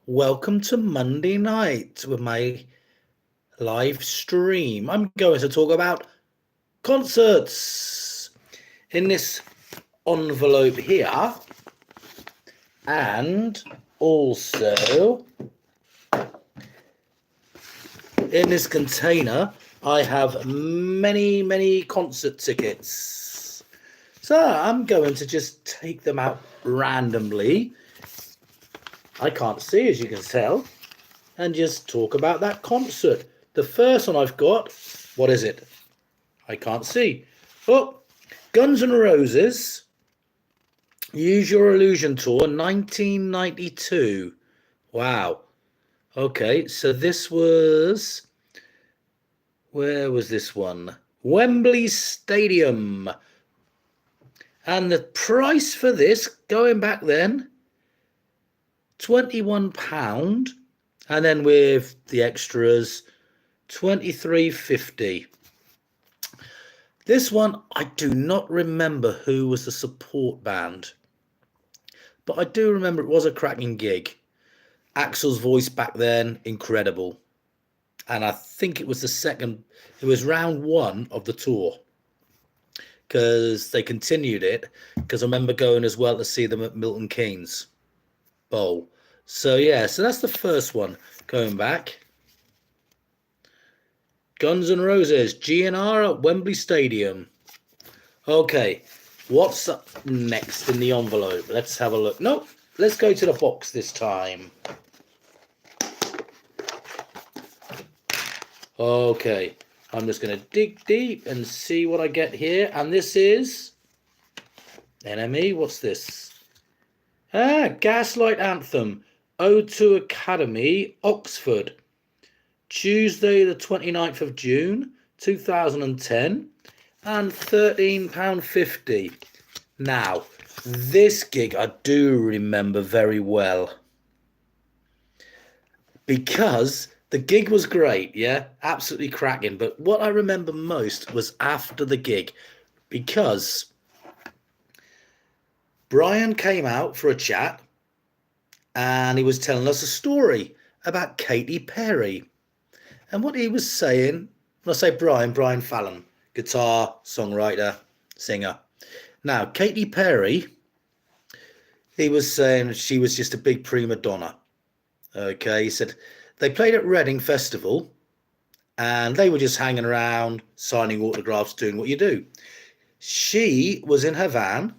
Welcome to Monday night with my live stream. I'm going to talk about concerts in this envelope here, and also in this container I have many concert tickets. So I'm going to just take them out randomly. I can't see, as you can tell, and just talk about that concert. The first one I've got, what is it? I can't see. Oh, Guns N' Roses, Use Your Illusion Tour, 1992. Wow. Okay, so this was, where was this one? Wembley Stadium. And the price for this, going back then, £21. And then with the extras, £23.50. This one, I do not remember who was the support band, but I do remember it was a cracking gig. Axl's voice back then, incredible. And I think it was it was round one of the tour, because they continued it, because I remember going as well to see them at Milton Keynes Bowl. So yeah, so that's the first one going back. Guns N' Roses, GNR at Wembley Stadium. Okay, what's up next in the envelope? Let's have a look. Nope, let's go to the box this time. Okay, I'm just going to dig deep and see what I get here. And this is NME. What's this? Gaslight Anthem, O2 Academy, Oxford. Tuesday the 29th of June 2010, and £13.50. Now, this gig I do remember very well, because the gig was great, yeah, absolutely cracking. But what I remember most was after the gig, because Brian came out for a chat and he was telling us a story about Katy Perry. And what he was saying, when I say Brian Fallon, guitar, songwriter, singer. Now, Katy Perry, he was saying she was just a big prima donna. Okay, he said they played at Reading Festival and they were just hanging around, signing autographs, doing what you do. She was in her van,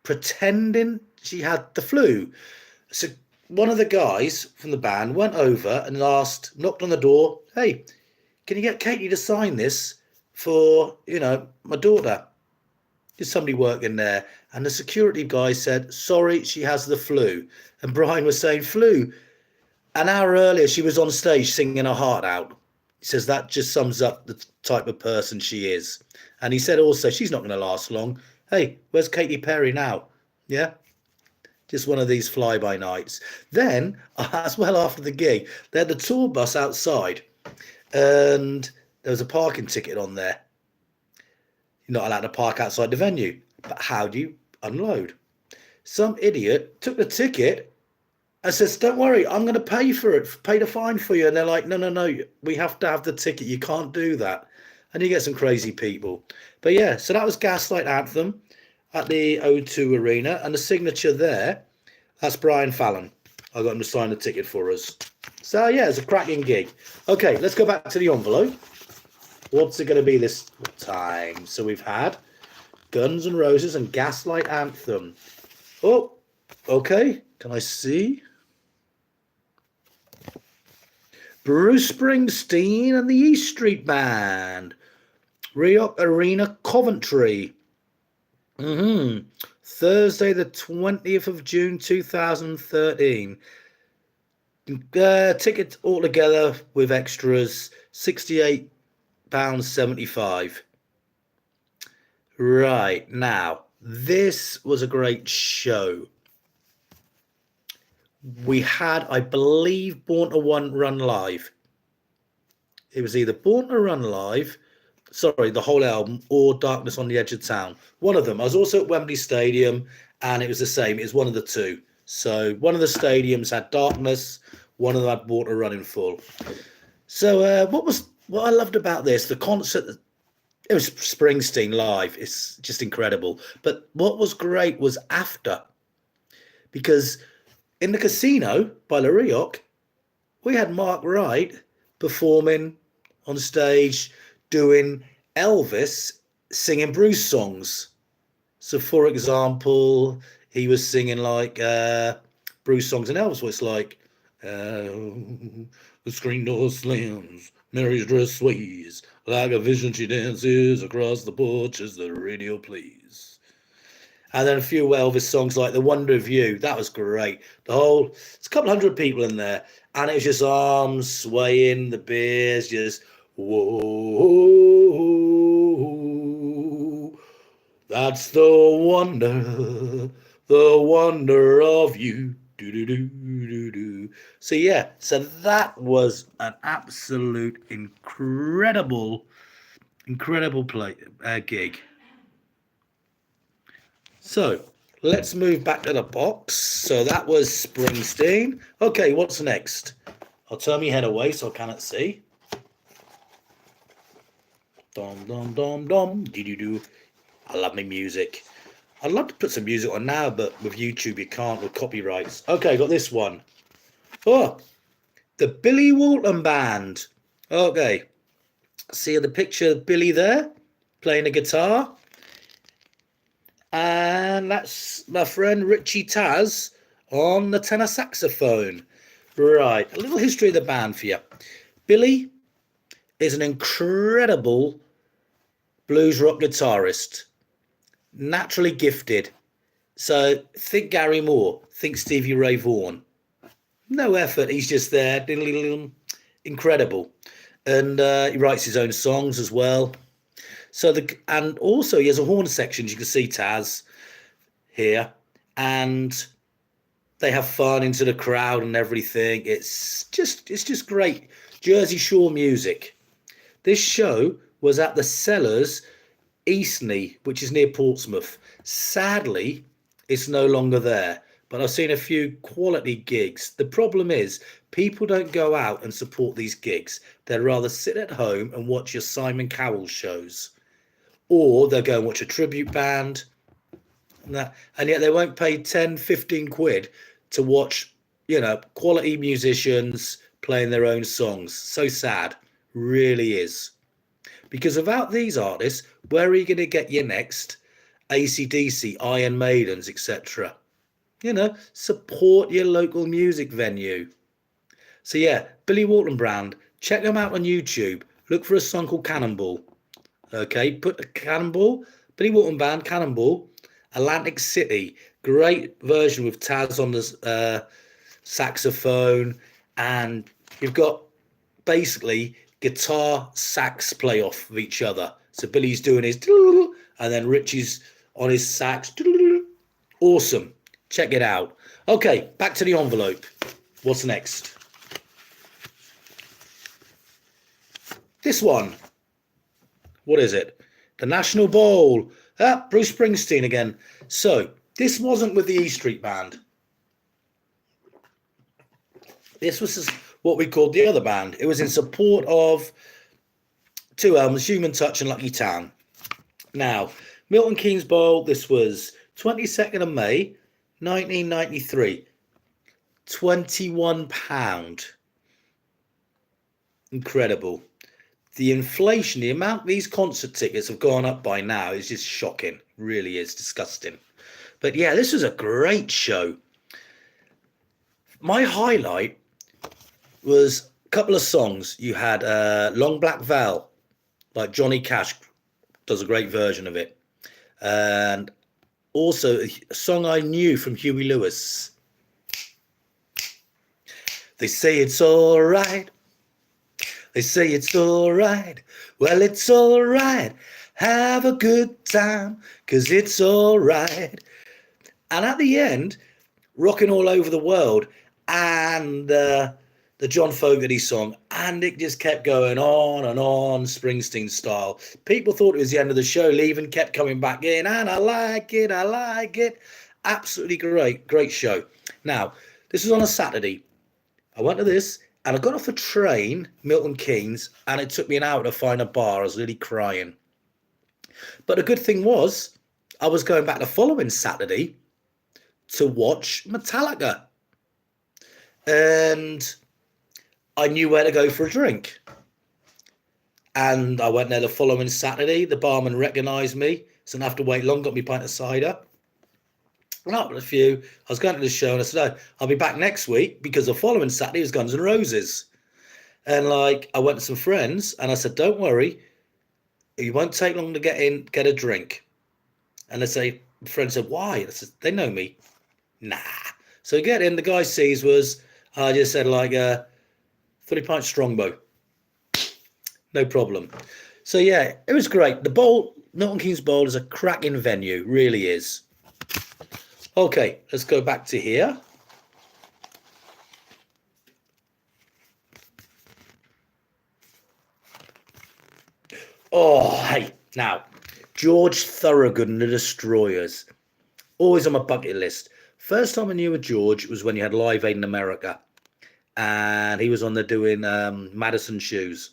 pretending she had the flu. So one of the guys from the band went over and knocked on the door. Hey, can you get Katie to sign this for, my daughter? There's somebody working there. And the security guy said, sorry, she has the flu. And Brian was saying, flu? An hour earlier, she was on stage singing her heart out. He says that just sums up the type of person she is. And he said also, she's not going to last long. Hey, where's Katy Perry now? Yeah? Just one of these fly-by-nights. Then, as well, after the gig, they had the tour bus outside, and there was a parking ticket on there. You're not allowed to park outside the venue. But how do you unload? Some idiot took the ticket and says, don't worry, I'm going to pay for it, pay the fine for you. And they're like, no, we have to have the ticket. You can't do that. And you get some crazy people. But yeah, so that was Gaslight Anthem at the O2 Arena, and the signature there, that's Brian Fallon. I got him to sign the ticket for us. So yeah, it's a cracking gig. Okay, let's go back to the envelope. What's it going to be this time? So we've had Guns N' Roses and Gaslight Anthem. Oh, okay, can I see? Bruce Springsteen and the E Street Band, Rioch Arena, Coventry. Thursday the 20th of June 2013. Tickets altogether with extras, £68.75. Right, now, this was a great show. We had, I believe, Born to Run Live. It was either Born to Run Live, the whole album, or Darkness on the Edge of Town. One of them. I was also at Wembley Stadium, and it was the same. It was one of the two. So one of the stadiums had darkness, one of them had water running full. So what I loved about this, the concert, it was Springsteen live. It's just incredible. But what was great was after, because in the casino by La Rioch, we had Mark Wright performing on stage, doing Elvis singing Bruce songs. So, for example, he was singing like Bruce songs and Elvis was like, the screen door slams, Mary's dress sways, like a vision she dances across the porch as the radio plays. And then a few Elvis songs like The Wonder of You. That was great. It's a couple hundred people in there. And it was just arms swaying, the beers just, whoa. That's the wonder of you. Do, do, do, do, do. So, yeah. So that was an absolute incredible gig. So let's move back to the box. So that was Springsteen. Okay, what's next? I'll turn my head away so I cannot see. Dom, dom, dom, dom. Do. I love my music. I'd love to put some music on now, but with YouTube you can't with copyrights. Okay, got this one. Oh, the Billy Walton Band. Okay. See the picture of Billy there playing the guitar? And that's my friend Richie Taz on the tenor saxophone. Right, a little history of the band for you. Billy is an incredible blues rock guitarist, naturally gifted. So think Gary Moore, think Stevie Ray Vaughan. No effort, he's just there, incredible. And he writes his own songs as well. And also he has a horn section. You can see Taz here, and they have fun into the crowd and everything. It's just great Jersey Shore music. This show was at the Cellars, Eastney, which is near Portsmouth. Sadly, it's no longer there, but I've seen a few quality gigs. The problem is people don't go out and support these gigs. They'd rather sit at home and watch your Simon Cowell shows. Or they'll go and watch a tribute band. And yet they won't pay 10, 15 quid to watch, quality musicians playing their own songs. So sad. Really is. Because without these artists, where are you going to get your next AC/DC, Iron Maidens, etc.? Support your local music venue. So yeah, Billy Walton Band. Check them out on YouTube. Look for a song called Cannonball. Okay, put a Cannonball, Billy Walton Band, Cannonball, Atlantic City. Great version with Taz on the saxophone. And you've got basically guitar sax play off of each other. So Billy's doing his, and then Richie's on his sax. Awesome. Check it out. Okay, back to the envelope. What's next? This one. What is it? The National Bowl. Bruce Springsteen again. So, this wasn't with the E Street Band. This was what we called the other band. It was in support of two albums, Human Touch and Lucky Town. Now, Milton Keynes Bowl, this was 22nd of May, 1993. £21. Incredible. The inflation, the amount these concert tickets have gone up by now is just shocking. Really is disgusting. But yeah, this was a great show. My highlight was a couple of songs. You had Long Black Veil, like Johnny Cash does a great version of it. And also a song I knew from Huey Lewis. They say it's all right. They say it's all right. Well, it's all right. Have a good time, 'cause it's all right. And at the end, Rocking All Over the World and the John Fogerty song, and it just kept going on, Springsteen style. People thought it was the end of the show. Leaving kept coming back in, and I like it. Absolutely great show. Now, this was on a Saturday. I went to this and I got off a train, Milton Keynes, and it took me an hour to find a bar. I was really crying. But the good thing was, I was going back the following Saturday to watch Metallica. And I knew where to go for a drink. And I went there the following Saturday. The barman recognised me, so I didn't have to wait long, got me a pint of cider. And after a few, I was going to the show and I said, oh, I'll be back next week because the following Saturday was Guns N' Roses. And like, I went to some friends and I said, don't worry, it won't take long to get a drink. And the friend said, why? I said, they know me. Nah. So we get in, the guy sees was, I just said like 30-pint Strongbow. No problem. So yeah, it was great. The bowl, Milton Keynes Bowl, is a cracking venue, really is. Okay, let's go back to here. Oh, hey, now, George Thorogood and the Destroyers. Always on my bucket list. First time I knew of George was when he had Live Aid in America. And he was on there doing Madison Shoes.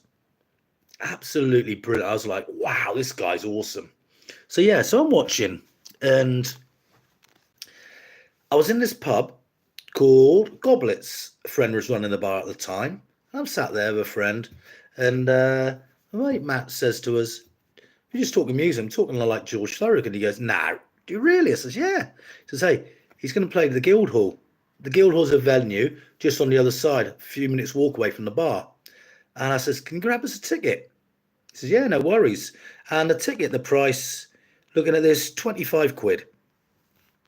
Absolutely brilliant. I was like, wow, this guy's awesome. So yeah, so I'm watching. And I was in this pub called Goblets. A friend was running the bar at the time. I'm sat there with a friend. And my mate Matt says to us, you're just talking music. I'm talking like George Thorogood. He goes, nah, do you really? I says, yeah. He says, hey, he's going to play the Guildhall. The Guildhall's a venue just on the other side, a few minutes walk away from the bar. And I says, can you grab us a ticket? He says, yeah, no worries. And the ticket, the price, looking at this, 25 quid.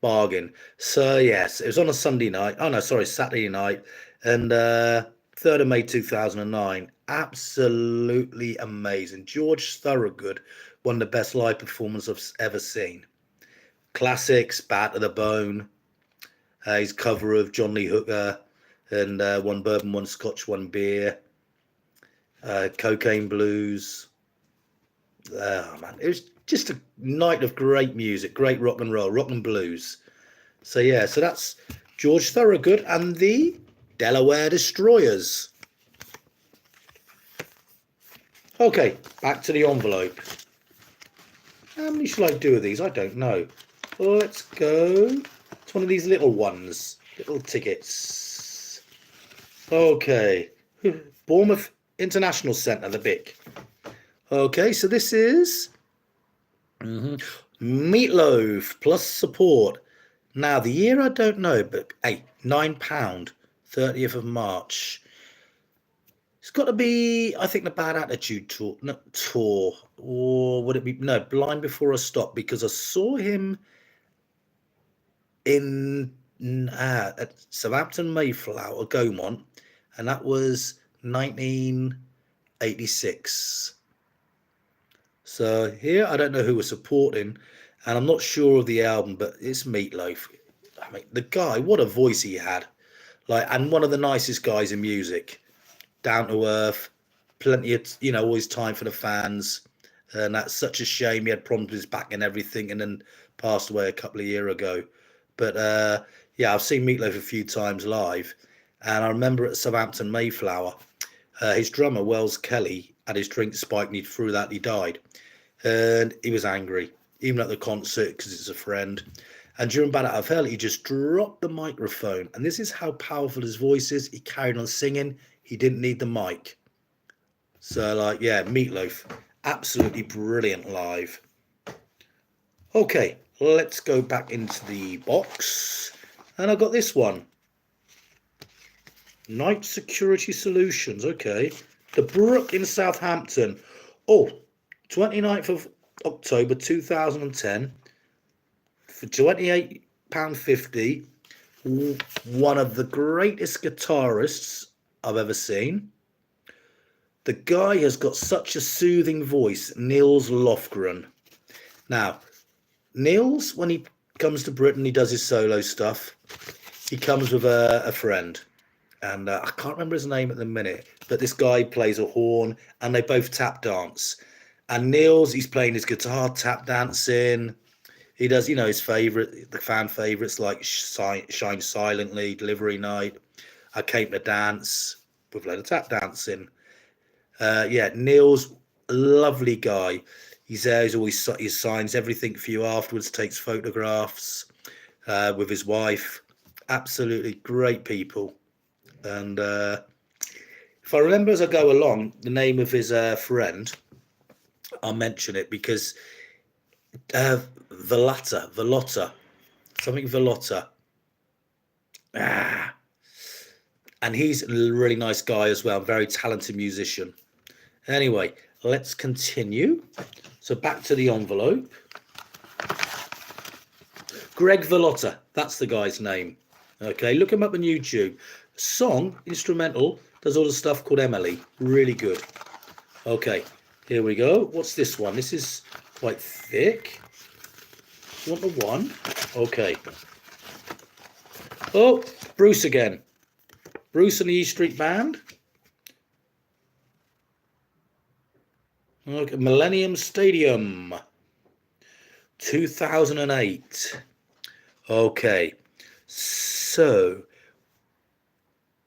Bargain. So, yes, it was on a Sunday night. Oh, no, sorry, Saturday night. And 3rd of May 2009. Absolutely amazing. George Thorogood, one of the best live performances I've ever seen. Classics, Bat to the Bone. His cover of John Lee Hooker and one bourbon, one scotch, one beer. Cocaine Blues. Oh, man. It was just a night of great music, great rock and roll, rock and blues. So, yeah, so that's George Thorogood and the Delaware Destroyers. Okay, back to the envelope. How many shall I do of these? I don't know. Well, let's go. It's one of these little ones, little tickets. Okay, Bournemouth International Centre, the BIC. Okay, so this is Meatloaf plus support. Now, the year I don't know, but hey, £9, 30th of March. It's got to be, I think, the Bad Attitude tour, or would it be, no, Blind Before I Stop, because I saw him at Southampton Mayflower, Gaumont, and that was 1986. So here, I don't know who we're supporting, and I'm not sure of the album, but it's Meatloaf. I mean, the guy, what a voice he had, like, and one of the nicest guys in music. Down to earth, plenty of, always time for the fans. And that's such a shame. He had problems with his back and everything, and then passed away a couple of years ago. But yeah, I've seen Meatloaf a few times live, and I remember at Southampton Mayflower, his drummer Wells Kelly had his drink spiked and he threw that, he died, and he was angry, even at the concert, because it's a friend. And during Bad Out of Hell, he just dropped the microphone, and this is how powerful his voice is. He carried on singing. He didn't need the mic. So, like, yeah, Meatloaf, absolutely brilliant live. Okay, let's go back into the box. And I've got this one. Night Security Solutions. Okay. The Brook in Southampton. Oh, 29th of October 2010. For £28.50. One of the greatest guitarists I've ever seen. The guy has got such a soothing voice, Nils Lofgren. Now, Nils, when he comes to Britain, he does his solo stuff. He comes with a friend, and I can't remember his name at the minute, but this guy plays a horn, and they both tap dance. And Nils, he's playing his guitar, tap dancing. He does, his favorite, the fan favorites like Shine Silently, Delivery Night, I Came to Dance, with a load of tap dancing. Yeah, Neil's a lovely guy. He's there. He signs everything for you afterwards. Takes photographs with his wife. Absolutely great people. And if I remember as I go along the name of his friend, I'll mention it because Velotta, something Velotta. And he's a really nice guy as well, very talented musician. Anyway, let's continue. So back to the envelope. Greg Velotta, that's the guy's name. Okay, look him up on YouTube. Song, instrumental, does all the stuff called Emily. Really good. Okay, here we go. What's this one? This is quite thick. You want the one? Okay. Oh, Bruce again. Bruce and the E Street Band. Okay, Millennium Stadium. 2008. Okay. So,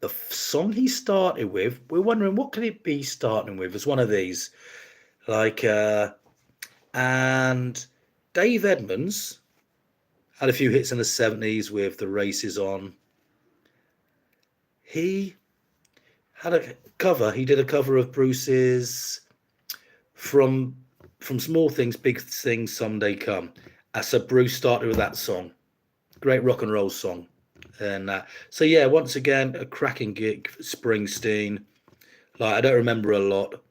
the song he started with, we're wondering what could it be starting with? It's one of these. Like, and Dave Edmunds had a few hits in the 70s with The Races On. He had a cover. He did a cover of Bruce's From Small Things, Big Things Someday Come. So Bruce started with that song. Great rock and roll song. And so yeah, once again, a cracking gig. Springsteen. Like, I don't remember a lot.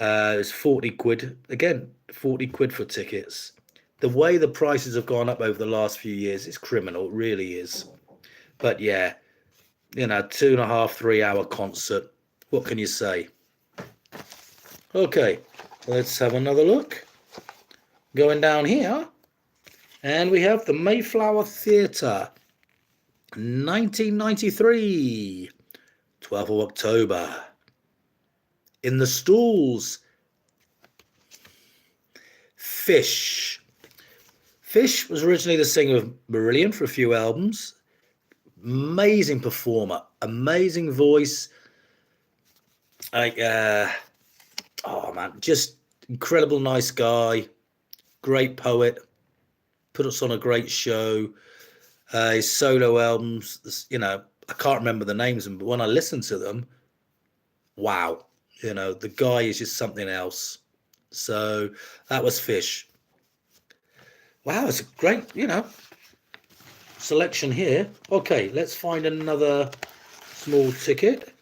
It's 40 quid. Again, 40 quid for tickets. The way the prices have gone up over the last few years is criminal. It really is. But yeah, 2.5, 3 hour concert. What can you say? Okay, let's have another look. Going down here, and we have the Mayflower Theatre, 1993, 12th of October. In the Stalls, Fish. Fish was originally the singer of Marillion for a few albums. Amazing performer, amazing voice. Like, oh man, just incredible, nice guy, great poet. Put us on a great show. His solo albums, I can't remember the names of them, but when I listen to them, wow, the guy is just something else. So that was Fish. Wow, it's a great, selection here. Okay, let's find another small ticket.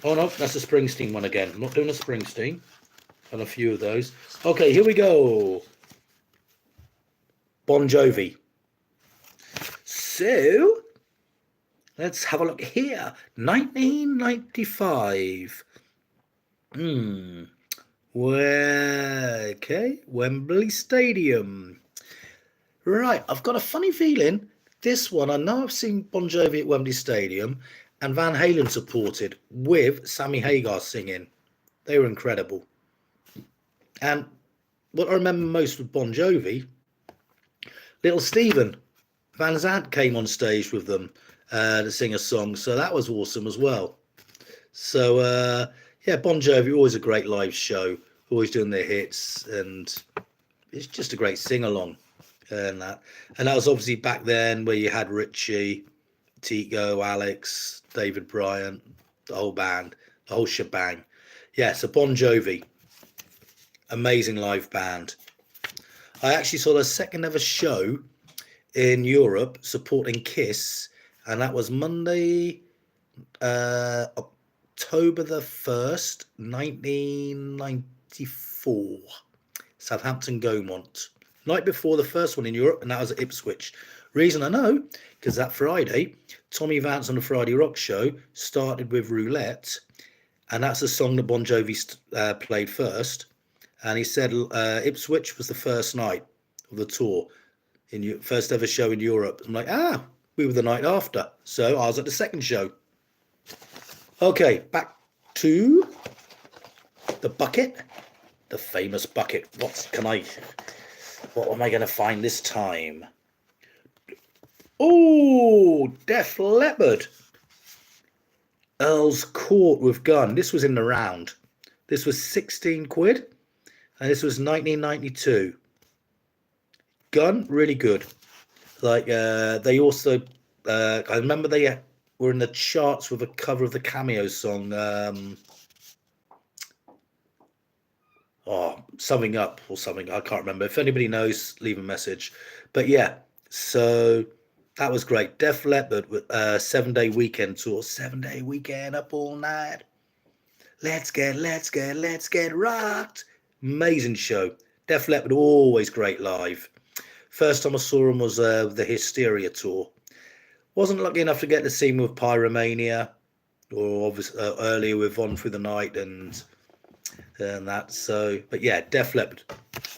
Oh no, that's a Springsteen one again. I'm not doing a Springsteen. Done a few of those. Okay, here we go. Bon Jovi. So, let's have a look here. 1995. Okay, Wembley Stadium. Right, I've got a funny feeling this one, I know I've seen Bon Jovi at Wembley Stadium and Van Halen supported with Sammy Hagar singing. They were incredible. And what I remember most with Bon Jovi, Little Steven Van Zandt came on stage with them to sing a song. So that was awesome as well. So, yeah, Bon Jovi, always a great live show, always doing their hits, and it's just a great sing-along. And that was obviously back then where you had Richie, Tico, Alex, David Bryant, the whole band, the whole shebang. Yeah, so Bon Jovi, amazing live band. I actually saw their second ever show in Europe supporting Kiss, and that was Monday, October the 1st, 1994, Southampton Gaumont. Night before the first one in Europe, and that was at Ipswich. Reason I know, because that Friday, Tommy Vance on the Friday Rock Show started with Roulette, and that's the song that Bon Jovi played first. And he said Ipswich was the first night of the tour, first ever show in Europe. I'm like, we were the night after. So I was at the second show. Okay, back to the bucket, the famous bucket. What can I... What am I going to find this time? Oh, Def Leppard. Earl's Court with Gun. This was in the round. This was 16 quid. And this was 1992. Gun, really good. Like, they also... I remember they were in the charts with a cover of the Cameo song. Something Up or something. I can't remember. If anybody knows, leave a message. But yeah, so that was great. Def Leppard with 7-day weekend tour. 7-day weekend up all night. Let's get rocked. Amazing show. Def Leppard, always great live. First time I saw them was the Hysteria tour. Wasn't lucky enough to get to see them with Pyromania, or obviously earlier with On Through the Night and that. So, but yeah, Def Leppard,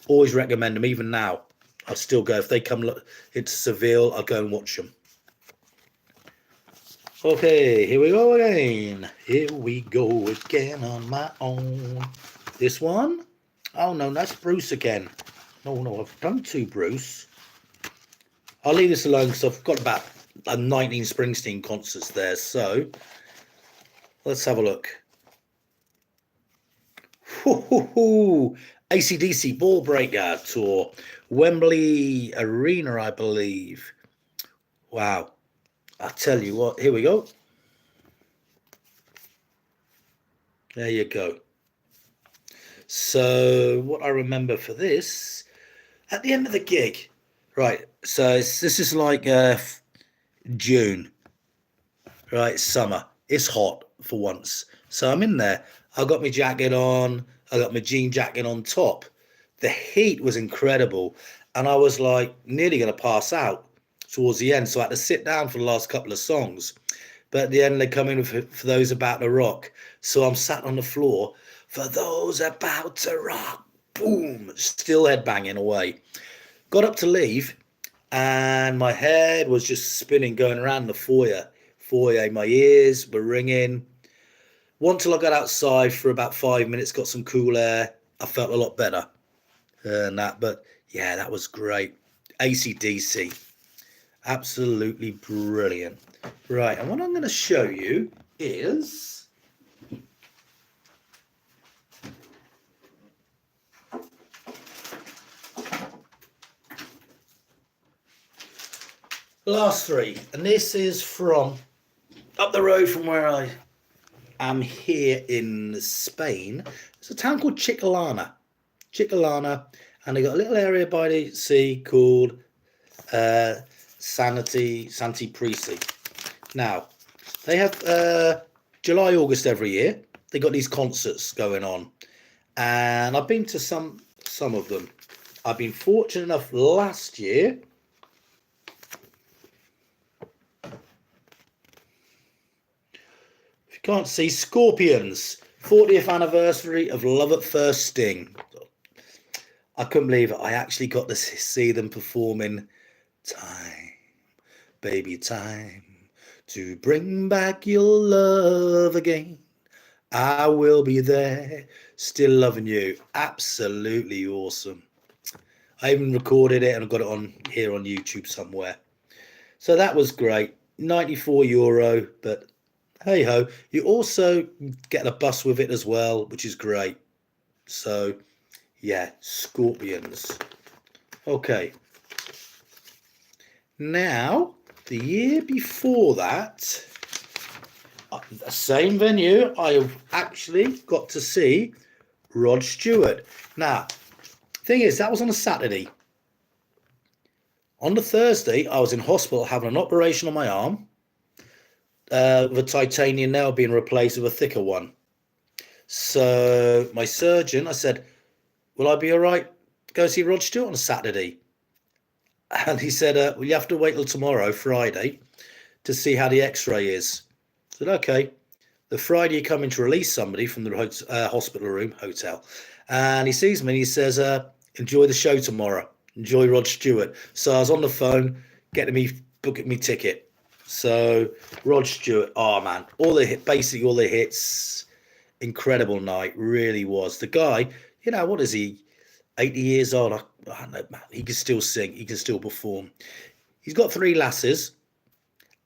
always recommend them. Even now, I'll still go if they come into Seville. I'll go and watch them. Okay, here we go again. Here we go again on my own. This one? Oh no, that's Bruce again. No, I've done two Bruce. I'll leave this alone because I've got about 19 Springsteen concerts there. So let's have a look. AC/DC Ball Breaker Tour, Wembley Arena, I believe. Wow. I'll tell you what, here we go. There you go. So what I remember for this, at the end of the gig, right, so this is like June, right, summer. It's hot for once. So I'm in there. I got my jacket on. I got my jean jacket on top. The heat was incredible. And I was like nearly going to pass out towards the end. So I had to sit down for the last couple of songs. But at the end, they come in for those about to rock. So I'm sat on the floor. For those about to rock. Boom. Still headbanging away. Got up to leave. And my head was just spinning going around the foyer. My ears were ringing. Until I got outside for about 5 minutes, got some cool air. I felt a lot better than that. But yeah, that was great. AC/DC. Absolutely brilliant. Right, and what I'm going to show you is last three. And this is from up the road from where I am here in Spain. It's a town called Chiclana, and they got a little area by the sea called Santi Prisi. Now they have July, August every year. They got these concerts going on, and I've been to some of them. I've been fortunate enough last year. Can't see, Scorpions, 40th anniversary of Love at First Sting. I couldn't believe it. I actually got to see them performing Time, Baby Time, to bring back your love again. I will be there, still loving you. Absolutely awesome. I even recorded it and I've got it on here on YouTube somewhere. So that was great. €94, but hey ho, you also get a bus with it as well, which is great. So yeah, Scorpions. Okay. Now, the year before that, the same venue, I actually got to see Rod Stewart. Now, thing is, that was on a Saturday. On the Thursday, I was in hospital having an operation on my arm. With a titanium nail being replaced with a thicker one. So my surgeon, I said, will I be all right to go see Rod Stewart on a Saturday? And he said, well, you have to wait till tomorrow, Friday, to see how the x-ray is. I said, okay. The Friday, you come in to release somebody from the hospital room, hotel. And he sees me and he says, enjoy the show tomorrow. Enjoy Rod Stewart. So I was on the phone, booking me ticket. So Rod Stewart, oh man, basically all the hits, incredible night, really was. The guy, what is he, 80 years old? I don't know, man, he can still sing, he can still perform. He's got 3 lasses,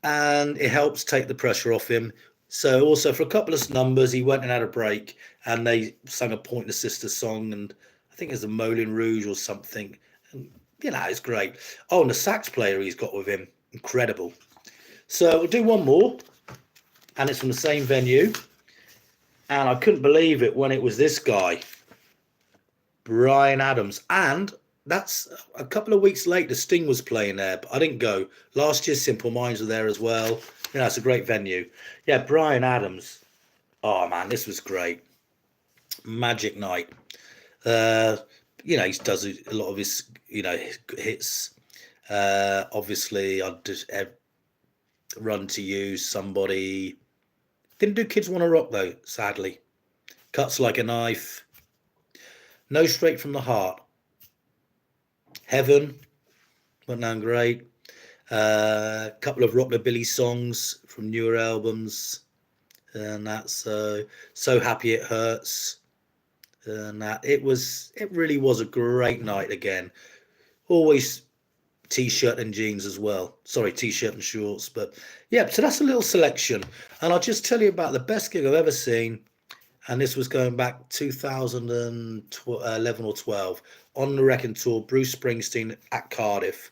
and it helps take the pressure off him. So also for a couple of numbers, he went and had a break, and they sung a Pointer Sisters song, and I think it's a Moulin Rouge or something. And, you know, it's great. Oh, and the sax player he's got with him, incredible. So we'll do one more, and it's from the same venue. And I couldn't believe it when it was this guy, Bryan Adams. And that's a couple of weeks later, Sting was playing there, but I didn't go. Last year, Simple Minds were there as well. You know, it's a great venue. Yeah, Bryan Adams. Oh, man, this was great. Magic night. You know, he does a lot of his, you know, hits. Obviously, I'd just Run to You, Somebody. Didn't do Kids Wanna Rock, though, sadly. Cuts Like a Knife. No Straight from the Heart. Heaven. Went down great. A couple of rockabilly songs from newer albums. And that's So Happy It Hurts. And that it really was a great night again. Always t-shirt and jeans as well. Sorry, t-shirt and shorts. But yeah, so that's a little selection. And I'll just tell you about the best gig I've ever seen. And this was going back 2011 or 12 on the Wrecking Tour, Bruce Springsteen at Cardiff.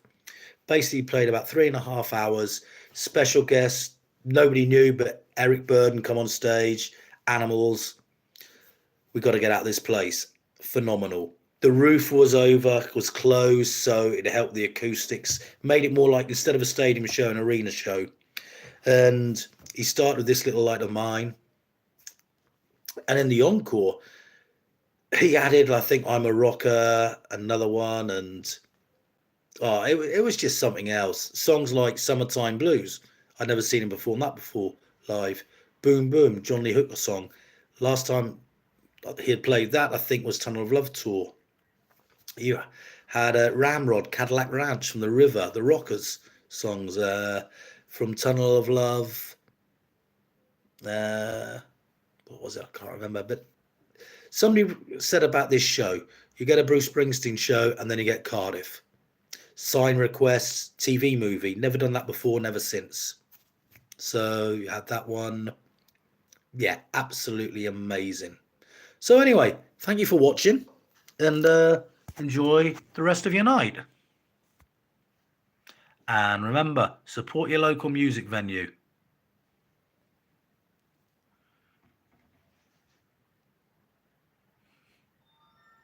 Basically played about 3.5 hours. Special guest, nobody knew, but Eric Burdon come on stage. Animals. We got to get out of this place. Phenomenal. The roof was closed, so it helped the acoustics. Made it more like, instead of a stadium show, an arena show. And he started with This Little Light of Mine. And in the encore, he added, I think, I'm a Rocker, another one, and it was just something else. Songs like Summertime Blues. I'd never seen him perform that before live. Boom Boom, John Lee Hooker song. Last time he had played that, I think, was Tunnel of Love tour. You had Ramrod, Cadillac Ranch from The River, the Rockers songs from Tunnel of Love. What was it? I can't remember. But somebody said about this show, you get a Bruce Springsteen show and then you get Cardiff. Sign requests, TV movie. Never done that before, never since. So you had that one. Yeah, absolutely amazing. So anyway, thank you for watching, and enjoy the rest of your night. And remember, support your local music venue.